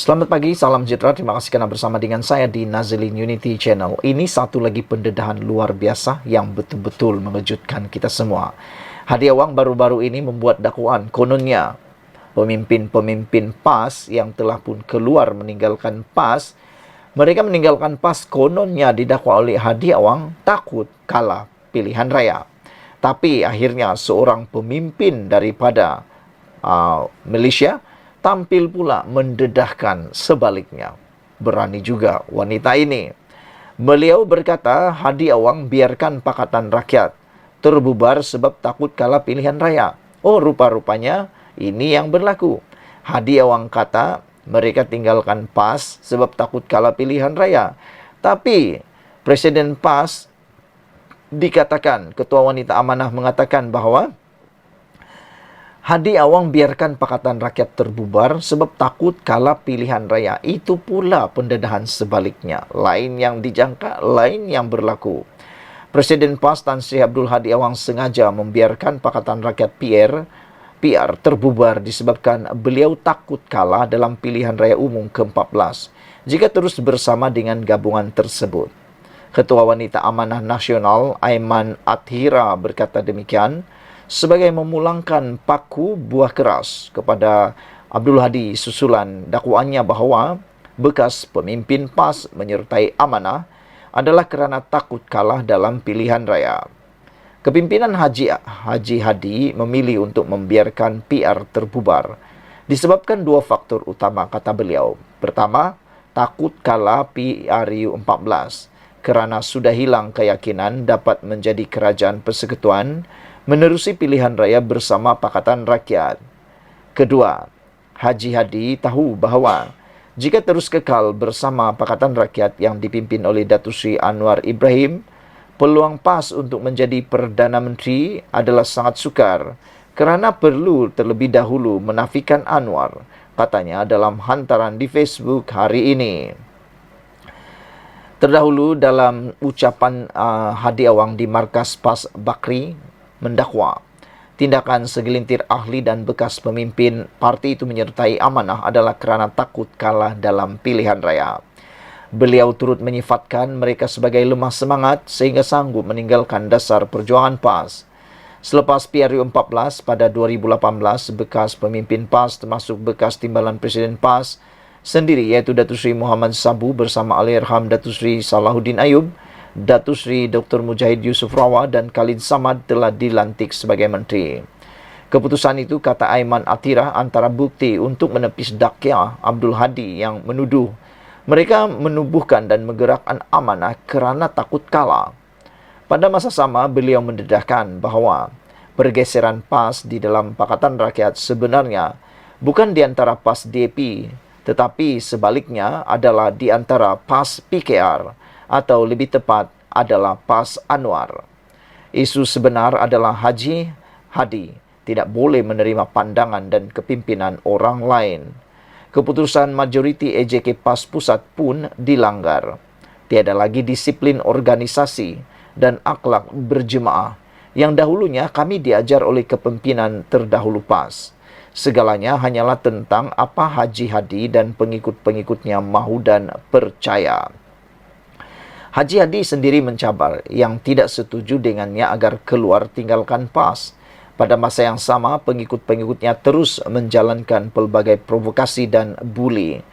Selamat pagi, salam sejahtera. Terima kasih karena bersama dengan saya di Nazilin Unity Channel. Ini satu lagi pendedahan luar biasa yang betul-betul mengejutkan kita semua. Hadi Awang baru-baru ini membuat dakwaan. Kononnya, pemimpin-pemimpin PAS yang telah pun keluar meninggalkan PAS, mereka meninggalkan PAS kononnya didakwa oleh Hadi Awang takut kalah pilihan raya. Tapi akhirnya seorang pemimpin daripada Malaysia tampil pula mendedahkan sebaliknya. Berani juga wanita ini. Beliau berkata, Hadi Awang biarkan Pakatan Rakyat terbubar sebab takut kalah pilihan raya. Oh, rupa-rupanya ini yang berlaku. Hadi Awang kata, mereka tinggalkan PAS sebab takut kalah pilihan raya. Tapi Presiden PAS dikatakan, Ketua Wanita Amanah mengatakan bahawa Hadi Awang biarkan Pakatan Rakyat terbubar sebab takut kalah pilihan raya. Itu pula pendedahan sebaliknya. Lain yang dijangka, lain yang berlaku. Presiden PAS Tan Sri Abdul Hadi Awang sengaja membiarkan Pakatan Rakyat PR terbubar disebabkan beliau takut kalah dalam pilihan raya umum ke-14 jika terus bersama dengan gabungan tersebut. Ketua Wanita Amanah Nasional Aiman Athira berkata demikian sebagai memulangkan paku buah keras kepada Abdul Hadi susulan dakwaannya bahawa bekas pemimpin PAS menyertai Amanah adalah kerana takut kalah dalam pilihan raya. Kepimpinan Haji Hadi memilih untuk membiarkan PR terbubar disebabkan dua faktor utama, kata beliau. Pertama, takut kalah PRU 14 kerana sudah hilang keyakinan dapat menjadi kerajaan persekutuan menerusi pilihan raya bersama Pakatan Rakyat. Kedua, Haji Hadi tahu bahawa jika terus kekal bersama Pakatan Rakyat yang dipimpin oleh Datuk Seri Anwar Ibrahim, peluang PAS untuk menjadi Perdana Menteri adalah sangat sukar kerana perlu terlebih dahulu menafikan Anwar, katanya dalam hantaran di Facebook hari ini. Terdahulu dalam ucapan Hadi Awang di markas PAS Bakri mendakwa tindakan segelintir ahli dan bekas pemimpin parti itu menyertai Amanah adalah kerana takut kalah dalam pilihan raya. Beliau turut menyifatkan mereka sebagai lemah semangat sehingga sanggup meninggalkan dasar perjuangan PAS. Selepas PRU 14 pada 2018, bekas pemimpin PAS termasuk bekas timbalan Presiden PAS sendiri iaitu Datuk Seri Muhammad Sabu bersama Allahyarham Datuk Seri Salahuddin Ayub, Datuk Seri Dr. Mujahid Yusof Rawah dan Khalid Samad telah dilantik sebagai menteri. Keputusan itu, kata Aiman Athira, antara bukti untuk menepis dakwah Abdul Hadi yang menuduh mereka menubuhkan dan menggerakkan Amanah kerana takut kalah. Pada masa sama, beliau mendedahkan bahawa pergeseran PAS di dalam Pakatan Rakyat sebenarnya bukan di antara PAS DAP, tetapi sebaliknya adalah di antara PAS PKR, atau lebih tepat adalah PAS Anwar. Isu sebenar adalah Haji Hadi tidak boleh menerima pandangan dan kepimpinan orang lain. Keputusan majoriti AJK PAS Pusat pun dilanggar. Tiada lagi disiplin organisasi dan akhlak berjemaah yang dahulunya kami diajar oleh kepimpinan terdahulu PAS. Segalanya hanyalah tentang apa Haji Hadi dan pengikut-pengikutnya mahu dan percaya. Haji Hadi sendiri mencabar yang tidak setuju dengannya agar keluar tinggalkan PAS. Pada masa yang sama, pengikut-pengikutnya terus menjalankan pelbagai provokasi dan buli.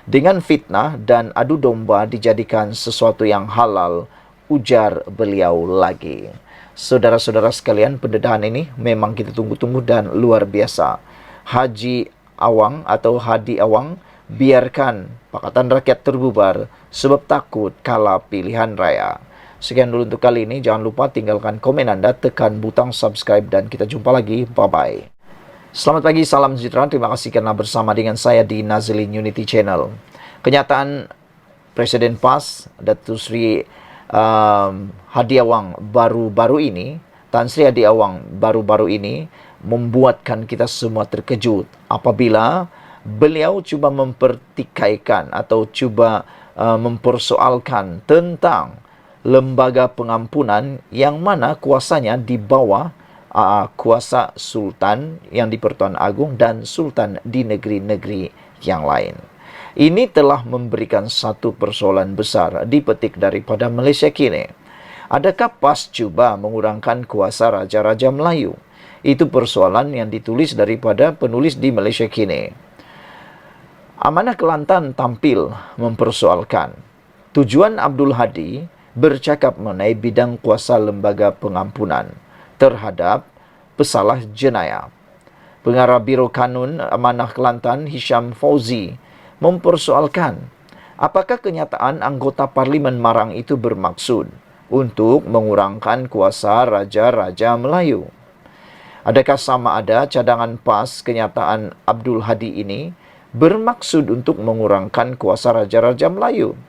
Dengan fitnah dan adu domba dijadikan sesuatu yang halal, ujar beliau lagi. Saudara-saudara sekalian, pendedahan ini memang kita tunggu-tunggu dan luar biasa. Haji Awang atau Hadi Awang biarkan Pakatan Rakyat terbubar sebab takut kalah pilihan raya. Sekian dulu untuk kali ini. Jangan lupa tinggalkan komen anda, tekan butang subscribe dan kita jumpa lagi. Bye-bye. Selamat pagi, salam sejahtera. Terima kasih kerana bersama dengan saya di Nazilin Unity Channel. Kenyataan Presiden PAS Datuk Seri Hadi Awang baru-baru ini, Tan Sri Hadi Awang baru-baru ini membuatkan kita semua terkejut apabila beliau cuba mempertikaikan atau cuba mempersoalkan tentang lembaga pengampunan yang mana kuasanya di bawah kuasa Sultan yang di Pertuan Agong dan Sultan di negeri-negeri yang lain. Ini telah memberikan satu persoalan besar dipetik daripada Malaysia kini. Adakah PAS cuba mengurangkan kuasa Raja-Raja Melayu? Itu persoalan yang ditulis daripada penulis di Malaysia kini. Amanah Kelantan tampil mempersoalkan. Tujuan Abdul Hadi bercakap mengenai bidang kuasa lembaga pengampunan terhadap pesalah jenayah. Pengarah Biro Kanun Amanah Kelantan Hisham Fauzi mempersoalkan apakah kenyataan anggota Parlimen Marang itu bermaksud untuk mengurangkan kuasa Raja-Raja Melayu. Adakah sama ada cadangan PAS kenyataan Abdul Hadi ini bermaksud untuk mengurangkan kuasa Raja-Raja Melayu?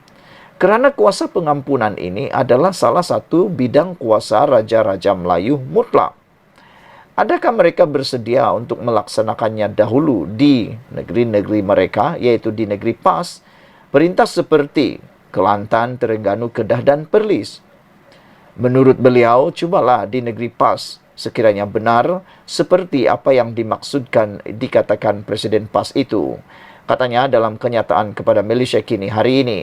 Kerana kuasa pengampunan ini adalah salah satu bidang kuasa Raja-Raja Melayu mutlak. Adakah mereka bersedia untuk melaksanakannya dahulu di negeri-negeri mereka, iaitu di negeri PAS, perintah seperti Kelantan, Terengganu, Kedah dan Perlis? Menurut beliau, cubalah di negeri PAS sekiranya benar seperti apa yang dikatakan Presiden PAS itu. Katanya dalam kenyataan kepada Malaysia Kini hari ini.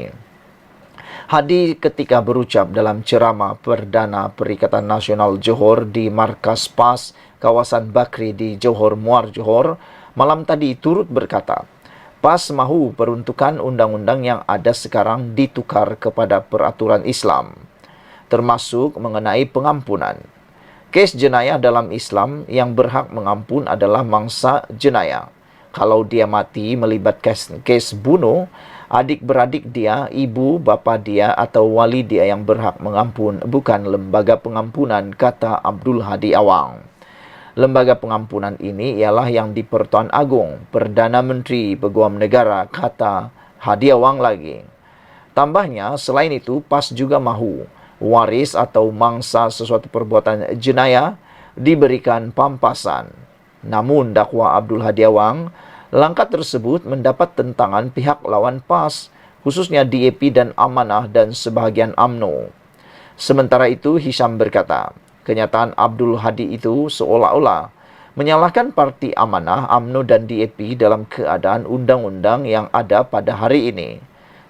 Hadi ketika berucap dalam ceramah Perdana Perikatan Nasional Johor di markas PAS kawasan Bakri di Johor Muar Johor malam tadi turut berkata, PAS mahu peruntukan undang-undang yang ada sekarang ditukar kepada peraturan Islam, termasuk mengenai pengampunan. Kes jenayah dalam Islam yang berhak mengampun adalah mangsa jenayah. Kalau dia mati melibatkan kes bunuh, adik-beradik dia, ibu, bapa dia atau wali dia yang berhak mengampun, bukan lembaga pengampunan, kata Abdul Hadi Awang. Lembaga pengampunan ini ialah yang di Pertuan Agong, Perdana Menteri Peguam Negara, kata Hadi Awang lagi. Tambahnya, selain itu, PAS juga mahu waris atau mangsa sesuatu perbuatan jenayah diberikan pampasan. Namun, dakwa Abdul Hadi Awang, langkah tersebut mendapat tentangan pihak lawan PAS, khususnya DAP dan Amanah dan sebahagian UMNO. Sementara itu, Hisham berkata, kenyataan Abdul Hadi itu seolah-olah menyalahkan parti Amanah, UMNO dan DAP dalam keadaan undang-undang yang ada pada hari ini.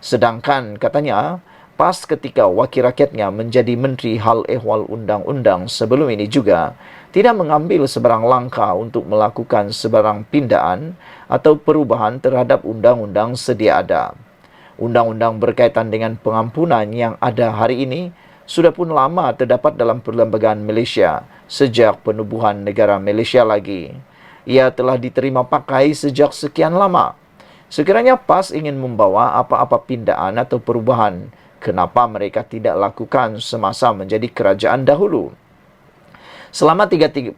Sedangkan, katanya, PAS ketika wakil rakyatnya menjadi Menteri Hal Ehwal Undang-Undang sebelum ini juga tidak mengambil sebarang langkah untuk melakukan sebarang pindaan atau perubahan terhadap undang-undang sedia ada. Undang-undang berkaitan dengan pengampunan yang ada hari ini sudah pun lama terdapat dalam perlembagaan Malaysia sejak penubuhan negara Malaysia lagi. Ia telah diterima pakai sejak sekian lama. Sekiranya PAS ingin membawa apa-apa pindaan atau perubahan, kenapa mereka tidak lakukan semasa menjadi kerajaan dahulu? Selama 33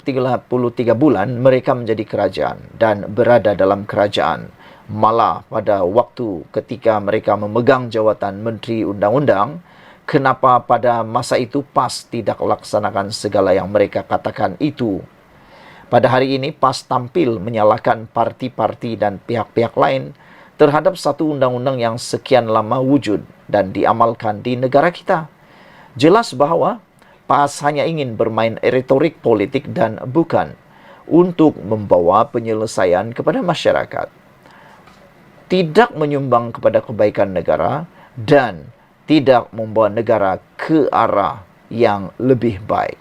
bulan mereka menjadi kerajaan dan berada dalam kerajaan. Malah pada waktu ketika mereka memegang jawatan Menteri Undang-Undang, kenapa pada masa itu PAS tidak laksanakan segala yang mereka katakan itu? Pada hari ini PAS tampil menyalahkan parti-parti dan pihak-pihak lain terhadap satu undang-undang yang sekian lama wujud dan diamalkan di negara kita. Jelas bahawa PAS hanya ingin bermain retorik politik dan bukan untuk membawa penyelesaian kepada masyarakat. Tidak menyumbang kepada kebaikan negara dan tidak membawa negara ke arah yang lebih baik.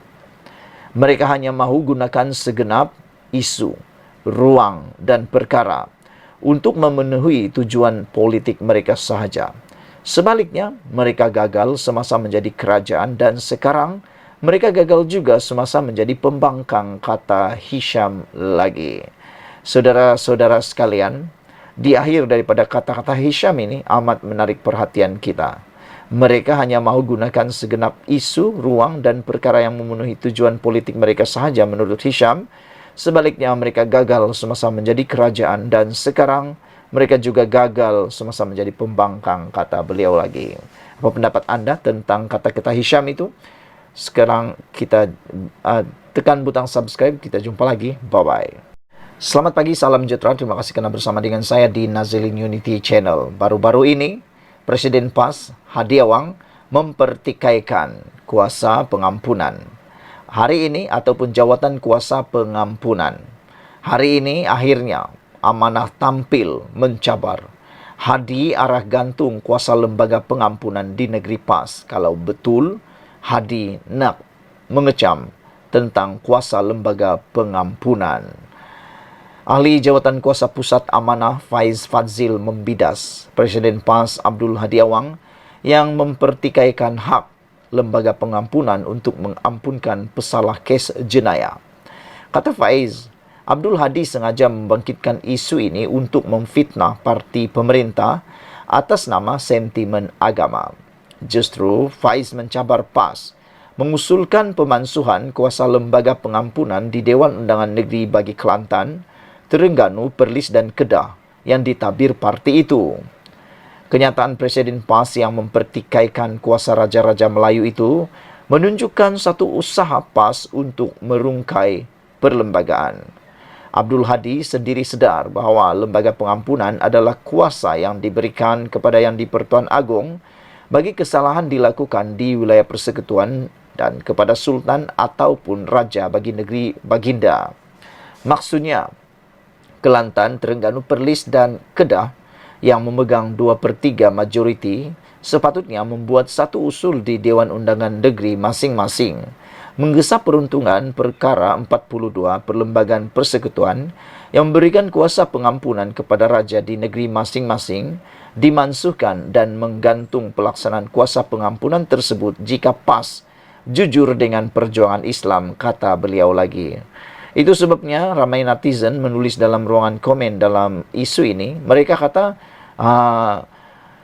Mereka hanya mahu gunakan segenap isu, ruang dan perkara untuk memenuhi tujuan politik mereka sahaja. Sebaliknya, mereka gagal semasa menjadi kerajaan dan sekarang mereka gagal juga semasa menjadi pembangkang, kata Hisham lagi. Saudara-saudara sekalian, di akhir daripada kata-kata Hisham ini amat menarik perhatian kita. Mereka hanya mahu gunakan segenap isu, ruang dan perkara yang memenuhi tujuan politik mereka sahaja menurut Hisham. Sebaliknya mereka gagal semasa menjadi kerajaan dan sekarang mereka juga gagal semasa menjadi pembangkang, kata beliau lagi. Apa pendapat anda tentang kata-kata Hisham itu? Sekarang kita tekan butang subscribe. Kita jumpa lagi. Bye-bye. Selamat pagi, salam sejahtera. Terima kasih kerana bersama dengan saya di Nazilin Unity Channel. Baru-baru ini, Presiden PAS Hadi Awang mempertikaikan kuasa pengampunan. Hari ini ataupun jawatan kuasa pengampunan. Hari ini akhirnya Amanah tampil mencabar. Hadi arah gantung kuasa lembaga pengampunan di negeri PAS kalau betul Hadi nak mengecam tentang kuasa lembaga pengampunan. Ahli Jawatan Kuasa Pusat Amanah Faiz Fadzil membidas Presiden PAS Abdul Hadi Awang yang mempertikaikan hak lembaga pengampunan untuk mengampunkan pesalah kes jenayah. Kata Faiz, Abdul Hadi sengaja membangkitkan isu ini untuk memfitnah parti pemerintah atas nama sentimen agama. Justru, Faiz mencabar PAS mengusulkan pemansuhan kuasa lembaga pengampunan di Dewan Undangan Negeri bagi Kelantan, Terengganu, Perlis dan Kedah yang ditabir parti itu. Kenyataan Presiden PAS yang mempertikaikan kuasa Raja-Raja Melayu itu menunjukkan satu usaha PAS untuk merungkai perlembagaan. Abdul Hadi sendiri sedar bahawa lembaga pengampunan adalah kuasa yang diberikan kepada Yang di-Pertuan Agong bagi kesalahan dilakukan di wilayah persekutuan dan kepada Sultan ataupun Raja bagi negeri baginda. Maksudnya, Kelantan, Terengganu, Perlis dan Kedah yang memegang 2/3 majoriti sepatutnya membuat satu usul di Dewan Undangan Negeri masing-masing menggesa peruntungan perkara 42 Perlembagaan Persekutuan yang memberikan kuasa pengampunan kepada raja di negeri masing-masing dimansuhkan dan menggantung pelaksanaan kuasa pengampunan tersebut jika PAS jujur dengan perjuangan Islam, kata beliau lagi. Itu sebabnya ramai netizen menulis dalam ruangan komen dalam isu ini. Mereka kata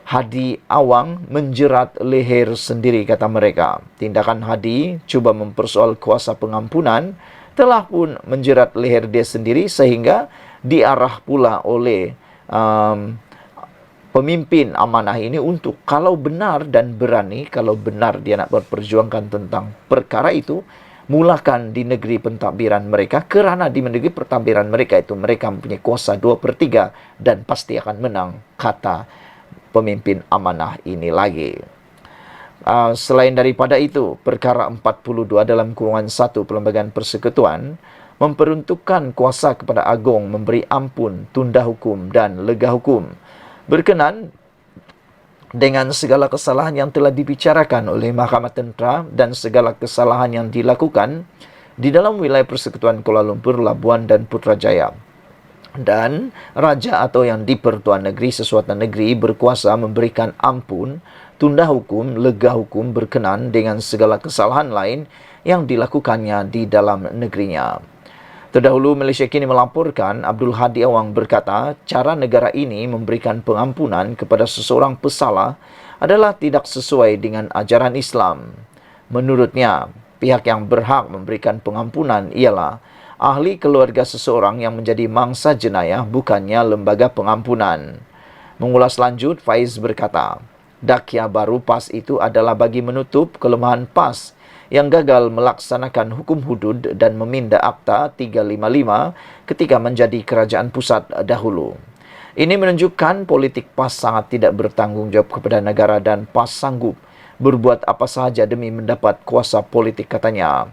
Hadi Awang menjerat leher sendiri, kata mereka. Tindakan Hadi cuba mempersoal kuasa pengampunan telah pun menjerat leher dia sendiri sehingga diarah pula oleh pemimpin amanah ini untuk kalau benar dan berani, kalau benar dia nak berperjuangkan tentang perkara itu, mulakan di negeri pentadbiran mereka, kerana di negeri pentadbiran mereka itu mereka mempunyai kuasa 2/3 dan pasti akan menang, kata pemimpin amanah ini lagi. Selain daripada itu, perkara 42 dalam kurungan 1 Perlembagaan Persekutuan memperuntukkan kuasa kepada Agong memberi ampun, tunda hukum dan lega hukum berkenan dengan segala kesalahan yang telah dibicarakan oleh Mahkamah Tentera dan segala kesalahan yang dilakukan di dalam wilayah Persekutuan Kuala Lumpur, Labuan dan Putrajaya. Dan Raja atau Yang di-Pertuan Negeri sesuatu negeri berkuasa memberikan ampun, tunda hukum, lega hukum berkenan dengan segala kesalahan lain yang dilakukannya di dalam negerinya. Terdahulu, Malaysia Kini melaporkan Abdul Hadi Awang berkata, cara negara ini memberikan pengampunan kepada seseorang pesalah adalah tidak sesuai dengan ajaran Islam. Menurutnya, pihak yang berhak memberikan pengampunan ialah ahli keluarga seseorang yang menjadi mangsa jenayah, bukannya lembaga pengampunan. Mengulas lanjut, Faiz berkata, Dakwah baru PAS itu adalah bagi menutup kelemahan PAS yang gagal melaksanakan hukum hudud dan meminda Akta 355 ketika menjadi kerajaan pusat dahulu. Ini menunjukkan politik PAS sangat tidak bertanggungjawab kepada negara dan PAS sanggup berbuat apa sahaja demi mendapat kuasa politik, katanya.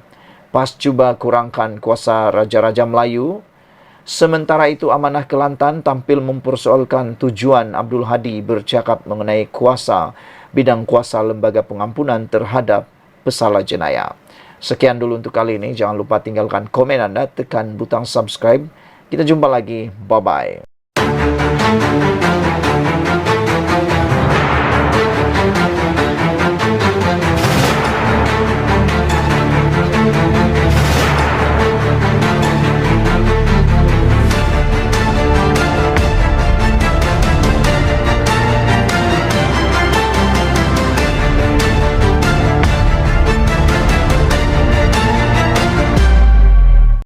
PAS cuba kurangkan kuasa Raja-Raja Melayu. Sementara itu, Amanah Kelantan tampil mempersoalkan tujuan Abdul Hadi bercakap mengenai kuasa, bidang kuasa lembaga pengampunan terhadap pesalah jenayah. Sekian dulu untuk kali ini. Jangan lupa tinggalkan komen anda, tekan butang subscribe. Kita jumpa lagi. Bye-bye.